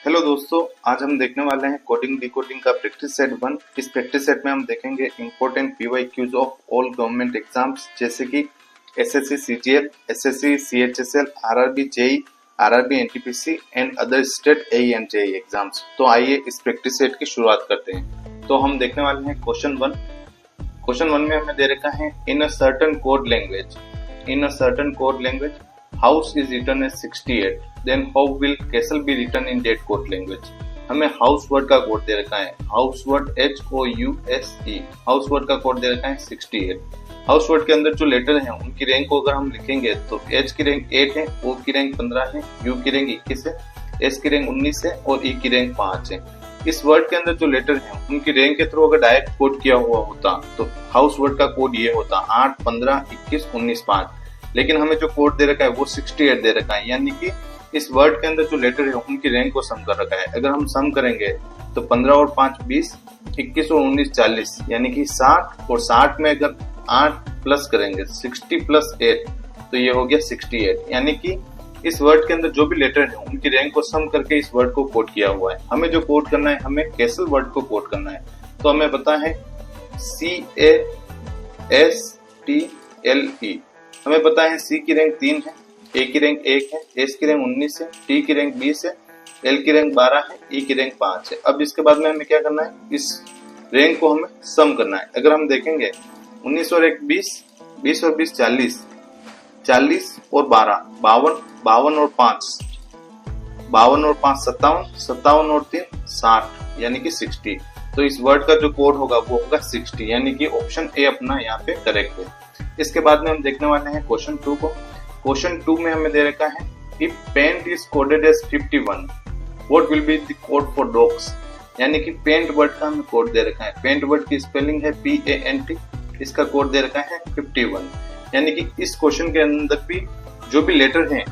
Hello दोस्तों, आज हम देखने वाले हैं कोडिंग डिकोडिंग का प्रैक्टिस सेट 1। इस प्रैक्टिस सेट में हम देखेंगे important PYQs of all government exams जैसे कि SSC CGL, SSC CHSL, RRB JE, RRB NTPC and other state AE and JE exams. तो आइए इस प्रैक्टिस सेट की शुरुआत करते हैं। तो हम देखने वाले हैं क्वेश्चन 1। क्वेश्चन 1 में हमें दे रखा है in a certain code language house is written as 68, then how will castle be written in that code language। हमें हाउस वर्ड का कोड दे रखा है, house word HOUSE, house word का कोड दे रखा है 68। हाउस वर्ड के अंदर जो लेटर हैं उनकी रैंक को अगर हम लिखेंगे तो H की रैंक 8 है, O की रैंक 15 है, U की रैंक 21 है, S की रैंक 19 है और E की रैंक 5 है। इस वर्ड के अंदर जो लेटर हैं उनकी रैंक के थ्रू अगर डायरेक्ट कोड किया हुआ होता तो हाउस वर्ड का कोड ये होता 8, 15, 21, 19, 5। लेकिन हमें जो कोड दे रखा है वो 68 दे रखा है, यानी कि इस वर्ड के अंदर जो लेटर है उनकी रैंक को सम कर रखा है। अगर हम सम करेंगे तो 15 और 5 20, 21 और 19 40, यानी कि 60, और 60 में अगर 8 प्लस करेंगे 60 प्लस 8 तो ये हो गया 68। यानी कि इस वर्ड के अंदर जो भी लेटर है उनकी रैंक को सम करके इस वर्ड को कोड किया हुआ है। हमें जो कोड करना है, हमें कैसल वर्ड को कोड करना है। तो हमें पता है CASTLE, हमें पता है C की रैंक 3 है, A की रैंक 1 है, S की रैंक 19 है, T की रैंक 20 है, L की रैंक 12 है, E की रैंक 5 है। अब इसके बाद में हमें क्या करना है, इस रैंक को हमें सम करना है। अगर हम देखेंगे 19 और 1 20, 20 और 20 40, 40 और 12 52, 52 और 5 57 57, 57 और 3 60, यानी कि 60। तो इस वर्ड का जो कोड होगा वो होगा 60, यानी कि ऑप्शन ए अपना यहाँ पे करेक्ट है। इसके बाद में हम देखने वाले हैं क्वेश्चन 2 को। क्वेश्चन 2 में हमें दे रखा है if paint is coded as 51 what will be the code for dogs. यानी कि पेंट वर्ड का हमें कोड दे रखा है। पेंट वर्ड की स्पेलिंग है PANT, इसका कोड दे रखा है 51। यानी कि इस क्वेश्चन के अंदर भी जो भी लेटर हैं,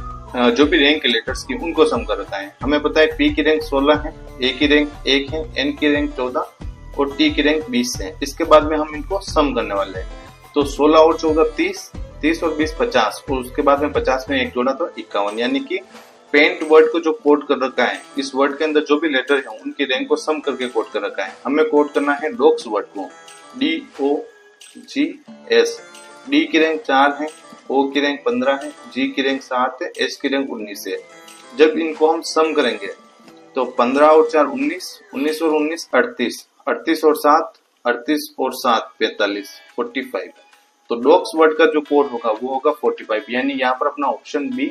जो भी रैंक के लेटर्स की उनको सम कर रखा है। हमें पता है P की रैंक 16 है, A की रैंक 1 है, N की रैंक 14 और T की रैंक 20 है। इसके बाद में हम इनको सम करने वाले हैं। तो 16 और 14 30, 30 और 20 50 और उसके बाद में 50 में एक जोड़ा तो 51। यानी कि पेंट वर्ड को जो कोड कर रखा है, इस वर्ड के अंदर जो भी लेटर है उनकी रैंक को सम करके कोड कर रखा है। हमें कोड करना है डॉग्स वर्ड को, DOGS। D की रैंक 4 है, O की रैंक 15 है, G की रैंक 7 है, S की रैंक 19 है। जब इनको हम सम करेंगे तो 15 और 4 19, 19 और 19 38, 38 और 7 38 और 7 45, 45। तो डॉग्स वर्ड का जो कोड होगा वो होगा 45, यानी यहाँ पर अपना ऑप्शन बी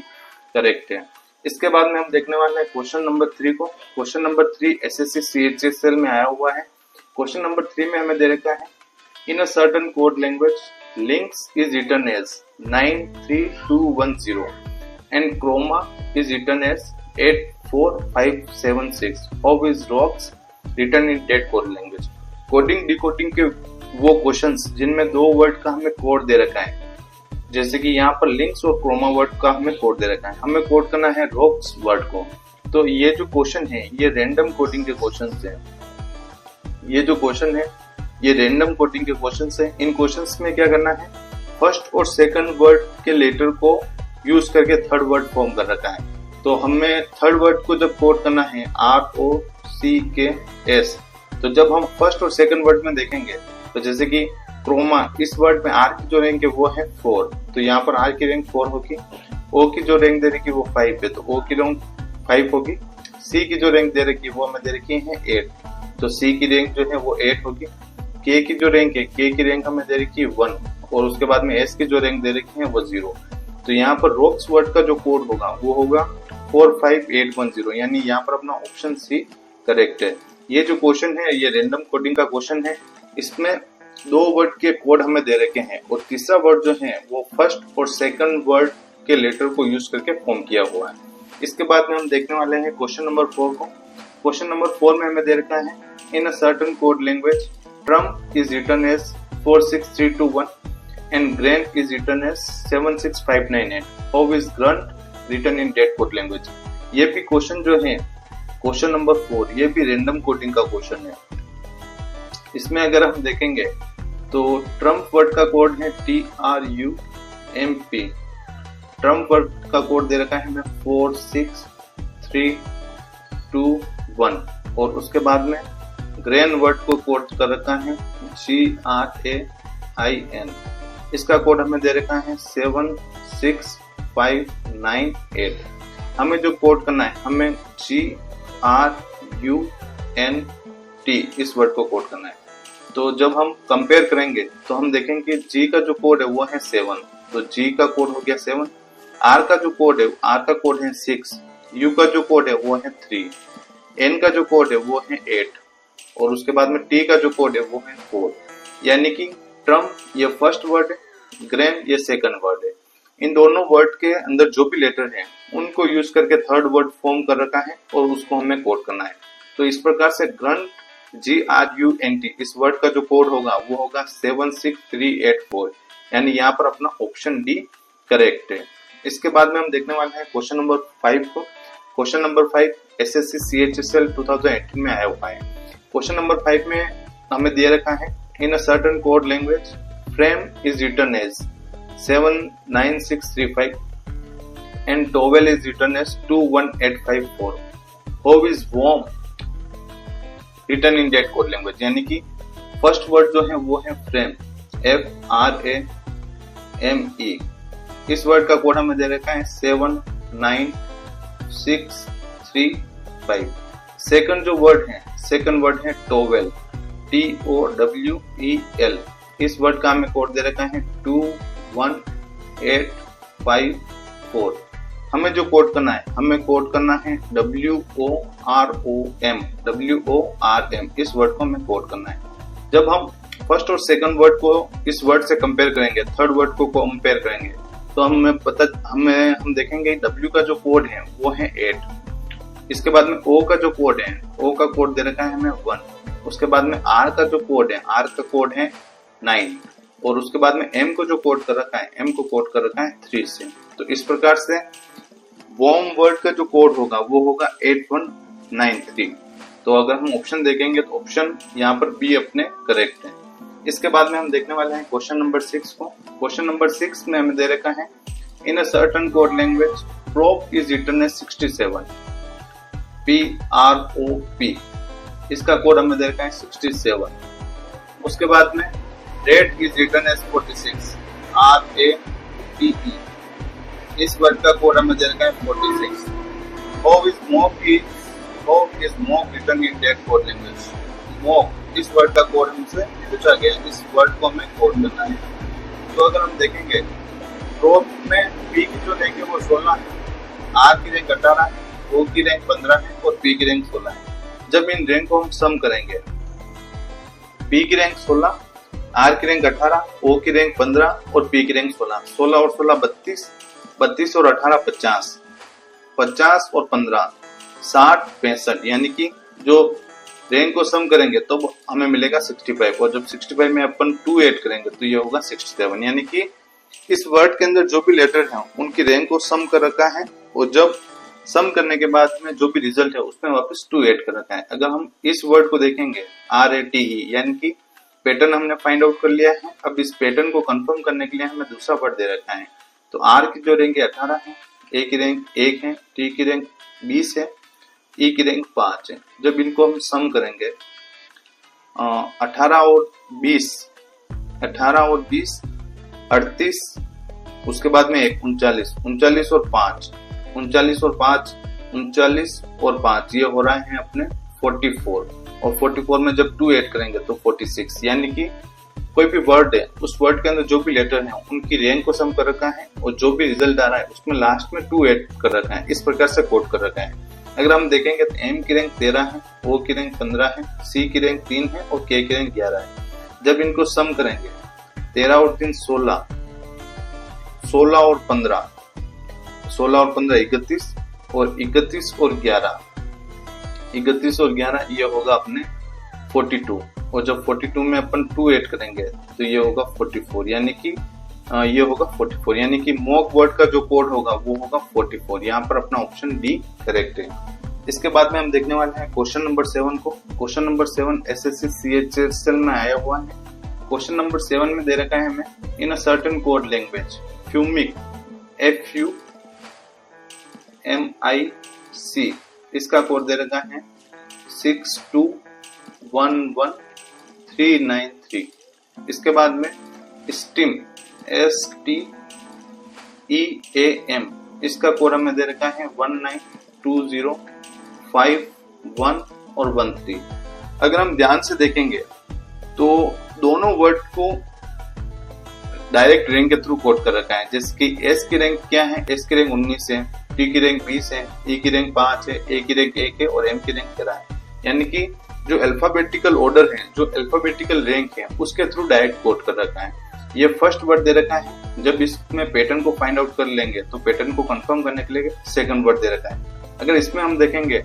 करेक्ट है। इसके बाद में हम देखने वाले हैं क्वेश्चन नंबर 3 को। क्वेश्चन नंबर 3 एसएससी सीएचएसएल में आया हुआ है। क्वेश्चन नंबर 3 में हमें दे रखा है in a certain code language links is written as 93210 and Croma is written as 84576। How is dogs written in that code language. Coding decoding के वो क्वेश्चंस जिनमें दो वर्ड का हमें कोड दे रखा है, जैसे कि यहाँ पर लिंक्स और क्रोमा वर्ड का हमें कोड दे रखा है। हमें कोड करना है रॉक्स वर्ड को। तो ये जो क्वेश्चन है ये रैंडम कोडिंग के क्वेश्चंस हैं। ये जो क्वेश्चन है ये रैंडम कोडिंग के क्वेश्चंस हैं। इन क्वेश्चंस में क्या करना है, फर्स्ट और सेकंड वर्ड के लेटर को यूज करके थर्ड वर्ड फॉर्म कर रखा है। तो हमें थर्ड वर्ड को जब कोड करना है ROCKS, तो जब हम फर्स्ट और सेकंड वर्ड में देखेंगे तो जैसे कि क्रोमा, इस वर्ड में R की जो रैंक है वो है 4, तो यहाँ पर R की रैंक 4 होगी। O की जो रैंक दे रखी है वो 5 है, तो O की रैंक 5 होगी। C की जो रैंक दे रखी है वो हमें दे रखी है 8, तो C की रैंक जो है वो 8 होगी। K की जो रैंक है, K की रैंक हमें दे रखी है 1 और उसके बाद में S की जो रैंक दे रखी है वो 0। तो यहाँ पर रॉक्स वर्ड का जो कोड होगा वो होगा 45810, यानी यहाँ पर अपना ऑप्शन C करेक्ट है। ये जो क्वेश्चन है ये रैंडम कोडिंग का क्वेश्चन है। इसमें दो वर्ड के कोड हमें दे रखे हैं और तीसरा वर्ड जो है वो फर्स्ट और सेकंड वर्ड के लेटर को यूज करके फॉर्म किया हुआ है। इसके बाद में हम देखने वाले हैं क्वेश्चन नंबर 4 को। क्वेश्चन नंबर 4 में हमें दे रखा है in a certain code language Trump is written as 46321 and grant is written as 76598। How is grant written in that code language. ये भी क्वेश्चन जो है क्वेश्चन नंबर 4 ये भी रैंडम कोडिंग का क्वेश्चन है। इसमें अगर हम देखेंगे तो ट्रम्प वर्ड का कोड है TRUMP। ट्रम्प वर्ड का कोड दे रखा है हमें 463 621 और उसके बाद में ग्रेन वर्ड को कोड कर रखा है GRAIN। इसका कोड हमें दे रखा है 76598। हमें जो कोड करना है, हमें GRUNT इस वर्ड को कोड करना है। तो जब हम कंपेयर करेंगे तो हम देखेंगे G का जो कोड है वो है 7, तो G का कोड हो गया 7। R का जो कोड है, R का कोड है 6, U का जो कोड है वो है 3, N का जो कोड है वो है 8 और उसके बाद में T का जो कोड है वो है 4। यानी कि ट्रम ये फर्स्ट वर्ड है, ग्रेन ये सेकंड वर्ड है। इन दोनों वर्ड के अंदर जो भी लेटर है उनको यूज करके थर्ड वर्ड फॉर्म कर रखा है और उसको हमें कोड करना है। तो इस प्रकार से ग्रंट GRUNT इस वर्ड का जो कोड होगा वो होगा 76384, यानी यहाँ पर अपना ऑप्शन डी करेक्ट है। इसके बाद में हम देखने वाले हैं क्वेश्चन नंबर 5 को। क्वेश्चन नंबर 5 SSC CHSL 2018 में आया हुआ है। क्वेश्चन नंबर 5 में हमें दिया रखा है in a certain code language frame is written as 79635 and towel is written as 21854। How is warm written in that code language. यानी कि फर्स्ट वर्ड जो है वो है फ्रेम, FRAME। इस वर्ड का कोड हमें दे रखा है 79635। सेकंड जो वर्ड है, सेकंड वर्ड है टॉवेल, TOWEL। इस वर्ड का हमें कोड दे रखा है 21854। हमें जो कोड करना है, हमें कोड करना है WORM। इस वर्ड को हमें कोड करना है। जब हम फर्स्ट और सेकंड वर्ड को इस वर्ड से कंपेयर करेंगे, थर्ड वर्ड को कंपेयर करेंगे, तो हम देखेंगे W का जो कोड है वो है 8। इसके बाद में O का जो कोड है, O का कोड दे रखा है हमें 1। उसके बाद में R का जो कोड है, R का कोड है 9 और उसके बाद में M को जो कोड कर रखा है, M को कोड कर रखा है 3 से। तो इस प्रकार से वॉर्म वर्ड का जो कोड होगा वो होगा 8193। तो अगर हम ऑप्शन देखेंगे तो ऑप्शन यहाँ पर बी अपने करेक्ट है। इसके बाद में हम देखने वाले हैं क्वेश्चन नंबर 6 को। क्वेश्चन नंबर 6 में हमें दे रखा है in a certain code language prop is written as 67, PROP। इसका कोड हमें दे रखा है 67। उसके बाद में rate is written as 46, RATE। इस वर्ड का कोड हमें दे रखा है 46। How is mock written in that code language. Mock इस वर्ड का कोड हमसे पूछा गया, इस वर्ड को हमें कोड करना है। तो अगर हम देखेंगे प्रोप में P की जो रैंक है वो 16 है, R की रैंक 18 है, O की रैंक 15 है और P की रैंक 16 है। जब इन रैंक को हम सम करेंगे, P की रैंक 16, R की रैंक 18, O की रैंक 15 और P की रैंक 16। 16 और 16 32, 32 और 18 50, 50 और 15 60 65। यानी कि जो रैंक को सम करेंगे तो हमें मिलेगा 65 और जब 65 में अपन 2 ऐड करेंगे तो ये होगा 67। यानी कि इस वर्ड के अंदर जो भी लेटर हैं उनकी रैंक को सम कर रखा है और जब सम करने के बाद में जो भी रिजल्ट है उसमें वापस 2 ऐड कर रखा है। अगर हम इस वर्ड को देखेंगे RATE, यानी कि पैटर्न हमने फाइंड आउट कर लिया है। अब इस पैटर्न को कंफर्म करने के लिए हमें दूसरा वर्ड दे रखा है। तो R की जो रैंक है 18 है, A की रैंक 1 है, T की रैंक 20 है, E की रैंक 5 है। जब इनको हम सम करेंगे 18 और 20 38, उसके बाद में 1 39, 39 और 5 39 और 5 39 और 5 ये हो रहा है अपने 44 और 44 में जब 2 ऐड करेंगे तो 46। यानी कि कोई भी वर्ड है उस वर्ड के अंदर जो भी लेटर है उनकी रैंक को सम कर रखा है और जो भी रिजल्ट आ रहा है उसमें लास्ट में 2 ऐड कर रखा है। इस प्रकार से कोड कर रखा है। अगर हम देखेंगे तो M की रैंक 13 है, O की रैंक 15 है, C की रैंक 3 है और K की रैंक 11 है। जब इनको सम करेंगे 13 और 3 16, 16 और 15 31 और 31 और 11 ये होगा अपने 42 और जब 42 में अपन 2 ऐड करेंगे तो ये होगा 44। यानी कि ये होगा 44। यानी कि मॉक वर्ड का जो कोड होगा वो होगा 44। यहाँ पर अपना ऑप्शन डी करेक्ट है। इसके बाद में हम देखने वाले हैं क्वेश्चन नंबर 7 को। क्वेश्चन नंबर 7 SSC CHSL में आया हुआ है। क्वेश्चन नंबर 7 में दे रखा है हमें in a certain code language fumic FUMIC इसका कोड दे रखा है 6211393। इसके बाद में स्टीम STEAM, इसका कोड हमें दे रखा है 192051 और 13। अगर हम ध्यान से देखेंगे तो दोनों वर्ड को डायरेक्ट रैंक के थ्रू कोड कर रखा है। जैसे कि एस की रैंक क्या है, एस की रैंक 19 है, टी की रैंक 20 है, ई की रैंक 5 है, ए की रैंक 1 है और एम की रैंक 13 है। यानी कि जो अल्फाबेटिकल ऑर्डर है, जो अल्फाबेटिकल रैंक है, उसके थ्रू डायरेक्ट कोड कर रखा है। ये फर्स्ट वर्ड दे रखा है। जब इसमें पैटर्न को फाइंड आउट कर लेंगे तो पैटर्न को कंफर्म करने के लिए सेकंड वर्ड दे रखा है। अगर इसमें हम देखेंगे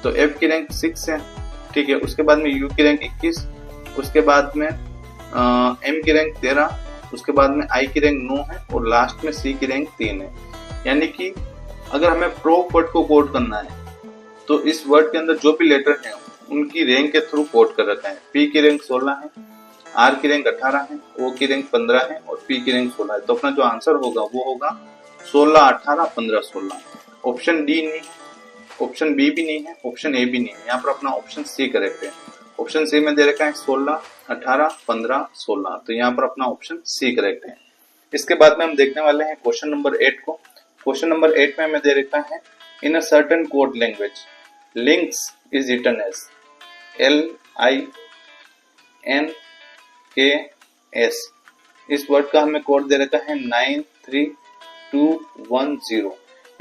तो एफ की रैंक 6 है, ठीक है, उसके बाद में यू की रैंक 21, उसके बाद में एम की रैंक 13, उसके बाद में आई की रैंक 9 है और लास्ट में सी की रैंक 3 है। यानी कि अगर हमें प्रोप वर्ड को कोड करना है तो इस वर्ड के अंदर जो भी लेटर है उनकी रैंक के थ्रू कोड कर रखा है। पी की रैंक 16 है, आर की रैंक 18 है, ओ की रैंक 15 है और पी की रैंक 16 है। तो अपना जो आंसर होगा वो होगा 16, 18, 15, 16। ऑप्शन डी नहीं है, ऑप्शन बी भी नहीं है, ऑप्शन ए भी नहीं है। यहाँ पर अपना ऑप्शन सी करेक्ट है। ऑप्शन सी में दे रखा है 16, 18, 15, 16। तो यहाँ पर अपना ऑप्शन सी करेक्ट है। इसके बाद में हम देखने वाले हैं क्वेश्चन नंबर 8 को। क्वेश्चन नंबर 8 में हमें दे रखा है in a certain code language links is written as LINKS। इस वर्ड का हमें कोड दे रखा है 93210,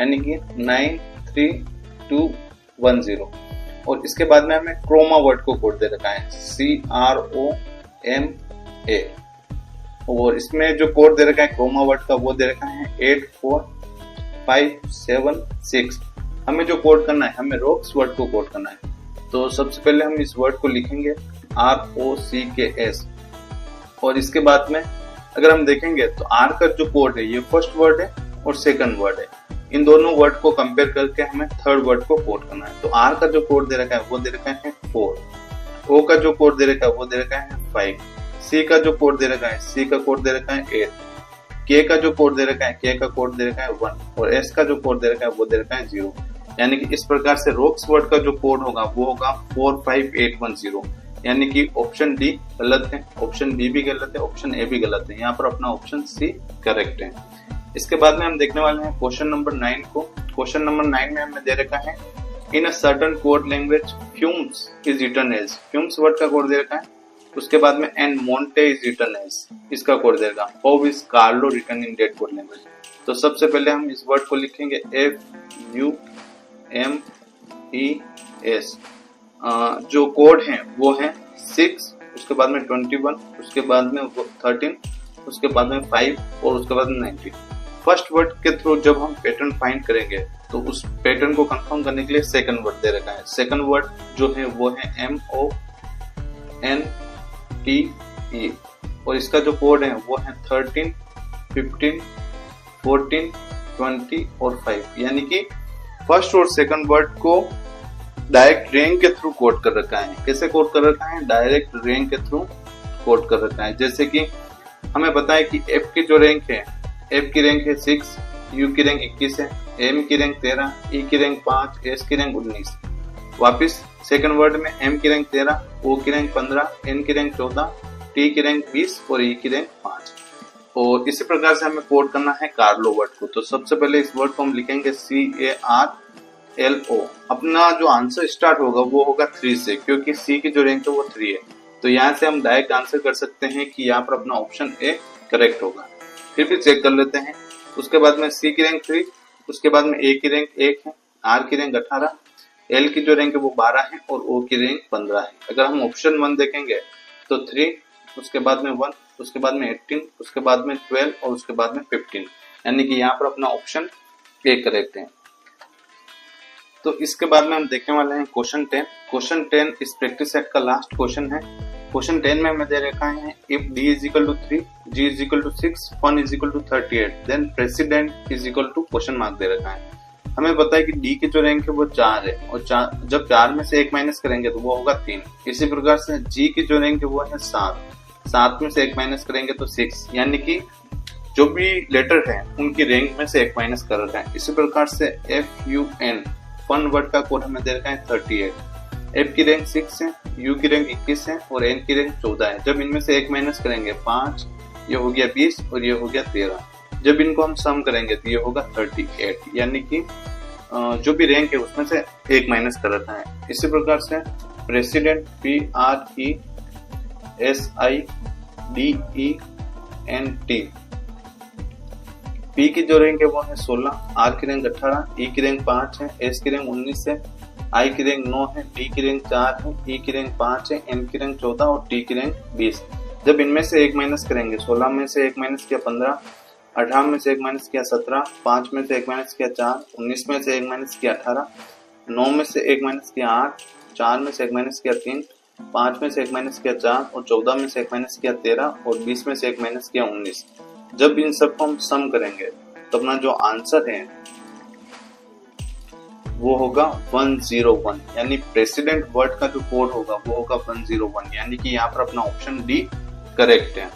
यानी कि 93210। और इसके बाद में हमें क्रोमा वर्ड को कोड दे रखा है CROMA। और इसमें जो कोड दे रखा है क्रोमा वर्ड का वो दे रखा है 84576। हमें जो कोड करना है, हमें रॉक्स वर्ड को कोड करना है। तो सबसे पहले हम इस वर्ड को लिखेंगे ROCKS। और इसके बाद में अगर हम देखेंगे तो आर का जो कोड है ये फर्स्ट वर्ड है और सेकंड वर्ड है। इन दोनों वर्ड को कंपेयर करके हमें थर्ड वर्ड को कोड करना है। तो आर का जो कोड दे रखा है वो दे रखा है 4, ओ का जो कोड दे रखा है वो दे रखा है 5, सी का जो कोड दे रखा है, सी का कोड दे रखा है 8, के का जो कोड दे रखा है, के का कोड दे रखा है 1 और एस का जो कोड दे रखा है वो दे रखा है 0। यानी कि इस प्रकार से रॉक्स वर्ड का जो कोड होगा वो होगा 45810। यानी कि ऑप्शन डी गलत है, ऑप्शन बी भी गलत है, ऑप्शन ए भी गलत है। यहाँ पर अपना ऑप्शन सी करेक्ट है। इसके बाद में हम देखने वाले हैं क्वेश्चन नंबर 9 को। क्वेश्चन नंबर 9 में हमें दे रखा है in a certain code language fumes is written as. Fumes word का कोड दे रखा है। उसके बाद में and Monte is written as, इसका कोड दे रखा है। How is Carlo written in that code language. तो सबसे पहले हम इस वर्ड को लिखेंगे FUMES। जो कोड है वो है 6, उसके बाद में 21, उसके बाद में 13, उसके बाद में 5 और उसके बाद में 19। फर्स्ट वर्ड के थ्रू जब हम पैटर्न फाइंड करेंगे तो उस पैटर्न को कंफर्म करने के लिए सेकंड वर्ड दे रखा है। सेकंड वर्ड जो है वो है MONTE और इसका जो कोड है वो है 13, 15, 14, 20 और 5। यानी कि फर्स्ट और सेकंड वर्ड को डायरेक्ट रैंक के थ्रू कोड कर रखा है। कैसे कोड कर रखा है? डायरेक्ट रैंक के थ्रू कोड कर रखा है। जैसे कि हमें पता है कि एफ की जो रैंक है, एफ की रैंक है 6, यू की रैंक 21 है, एम की रैंक 13, ई की रैंक 5, एस की रैंक 19। वापिस सेकंड वर्ड में एम की रैंक 13, ओ की रैंक 15, एन की रैंक 14, टी की रैंक 20 और ई की रैंक 5। और इसी प्रकार से हमें कोड करना है कार्लो वर्ड को। तो सबसे पहले इस वर्ड को हम लिखेंगे CARLO। अपना जो आंसर स्टार्ट होगा वो होगा 3 से, क्योंकि सी की जो रैंक है वो 3 है। तो यहाँ से हम डायरेक्ट आंसर कर सकते हैं कि यहाँ पर अपना ऑप्शन ए करेक्ट होगा। फिर भी चेक कर लेते हैं। उसके बाद में सी की रैंक 3, उसके बाद में ए की रैंक 1 है, आर की रैंक 18, एल की जो रैंक है वो 12 है और ओ की रैंक 15 है। अगर हम ऑप्शन 1 देखेंगे तो 3, उसके बाद में 1, उसके बाद में 18, उसके बाद में 12 और उसके बाद में 15। यानी कि यहाँ पर अपना ऑप्शन ए करेक्ट है। तो इसके बाद में हम देखने वाले हैं क्वेश्चन 10। क्वेश्चन 10 इस प्रैक्टिस सेट का लास्ट क्वेश्चन है। क्वेश्चन 10 में हमें दे रखा है if d is equal to 3, g is equal to 6, 1 is equal to 38, then president is equal to question mark दे रखा है। हमें पता है कि d की जो रैंक है वो 4 है और जब 4 में से 1 माइनस करेंगे तो वो होगा 3। इसी प्रकार से g की जो रैंक है वो है 7 में से 1 माइनस करेंगे तो 6। यानी कि जो भी लेटर है उनकी रैंक में से 1 माइनस कर रखा है। इसी प्रकार से FUN फन वर्ड का कोड हमें दे रखा है 38। एफ की रैंक 6 है, यू की रैंक 21 है और एन की रैंक 14 है। जब इनमें से एक माइनस करेंगे 5, ये हो गया 20 और ये हो गया 13। जब इनको हम सम करेंगे तो ये होगा 38, यानी कि जो भी रैंक है उसमें से एक माइनस कर रखा है। इसी प्रकार से प्रेसिडेंट PRESIDENT, पी की जो रैंक है वो है 16, आर की रैंक 18, ई की रैंक 5 है, एस की रैंक 19 है, आई की रैंक 9 है, डी की रैंक 4 है, ई की रैंक 5 है, एन की रैंक 14 और टी की रैंक 20। जब इनमें से एक माइनस करेंगे 16 में से एक माइनस किया 15, 18 में से एक माइनस किया 17, 5 में से एक माइनस किया 4, 19 में से एक माइनस किया 18, 9 में से एक माइनस किया 8, 4 में से एक माइनस किया 3, 5 में से एक माइनस किया 4 और 14 में से एक माइनस किया 13 और 20 में से एक माइनस किया 19। जब इन सबको हम सम करेंगे तो अपना जो आंसर है वो होगा 101, यानी प्रेसिडेंट वर्ड का जो कोड होगा वो होगा 101, यानी कि यहाँ पर अपना ऑप्शन डी करेक्ट है।